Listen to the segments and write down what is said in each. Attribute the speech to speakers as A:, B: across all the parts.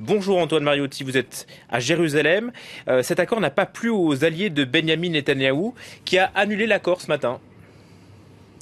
A: Bonjour Antoine Mariotti, vous êtes à Jérusalem. Cet accord n'a pas plu aux alliés de Benyamin Netanyahou qui a annulé l'accord ce matin.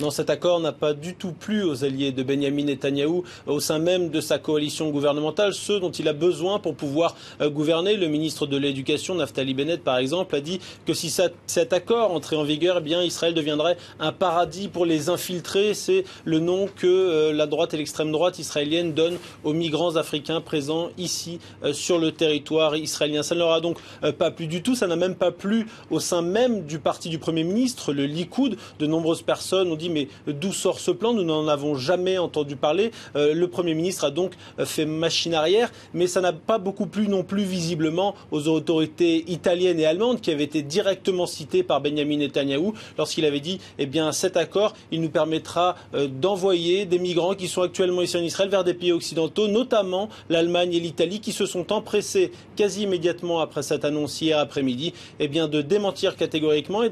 B: Non, cet accord n'a pas du tout plu aux alliés de Benyamin Netanyahou au sein même de sa coalition gouvernementale, ceux dont il a besoin pour pouvoir gouverner. Le ministre de l'Éducation, Naftali Bennett, par exemple, a dit que si cet accord entrait en vigueur, eh bien, Israël deviendrait un paradis pour les infiltrés. C'est le nom que la droite et l'extrême droite israélienne donnent aux migrants africains présents ici sur le territoire israélien. Ça ne leur a donc pas plu du tout. Ça n'a même pas plu au sein même du parti du Premier ministre, le Likoud. De nombreuses personnes ont dit mais d'où sort ce plan? Nous n'en avons jamais entendu parler. Le Premier ministre a donc fait machine arrière, mais ça n'a pas beaucoup plu non plus visiblement aux autorités italiennes et allemandes qui avaient été directement citées par Benyamin Netanyahou lorsqu'il avait dit eh bien cet accord il nous permettra d'envoyer des migrants qui sont actuellement ici en Israël vers des pays occidentaux, notamment l'Allemagne et l'Italie, qui se sont empressés quasi immédiatement après cette annonce hier après-midi eh bien de démentir catégoriquement et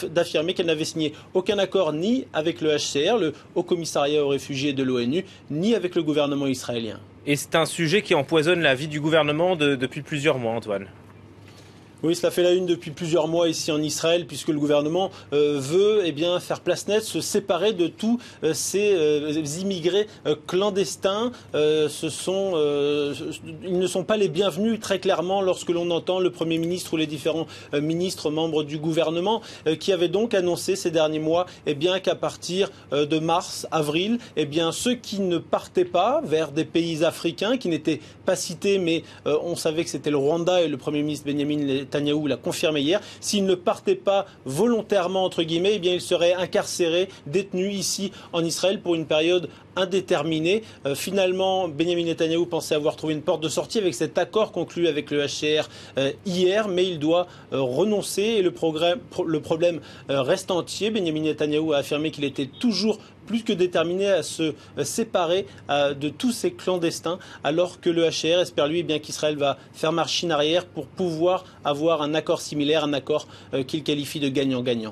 B: d'affirmer qu'elle n'avait signé aucun accord ni avec le HCR, le Haut Commissariat aux réfugiés de l'ONU, ni avec le gouvernement israélien.
A: Et c'est un sujet qui empoisonne la vie du gouvernement depuis plusieurs mois, Antoine.
B: Oui, cela fait la une depuis plusieurs mois ici en Israël, puisque le gouvernement veut faire place nette, se séparer de tous ces immigrés clandestins. Ils ne sont pas les bienvenus, très clairement, lorsque l'on entend le Premier ministre ou les différents ministres membres du gouvernement, qui avaient donc annoncé ces derniers mois qu'à partir de mars, avril, ceux qui ne partaient pas vers des pays africains, qui n'étaient pas cités, mais on savait que c'était le Rwanda et le Premier ministre Benyamin Netanyahou l'a confirmé hier, s'ils ne partaient pas volontairement, entre guillemets, ils seraient incarcérés, détenus ici en Israël pour une période indéterminée. Finalement, Benyamin Netanyahou pensait avoir trouvé une porte de sortie avec cet accord conclu avec le HCR hier, mais il doit renoncer et le problème reste entier. Benyamin Netanyahou a affirmé qu'il était toujours plus que déterminé à se séparer de tous ces clandestins, alors que le HCR espère lui qu'Israël va faire machine arrière pour pouvoir avoir un accord similaire, un accord qu'il qualifie de gagnant-gagnant.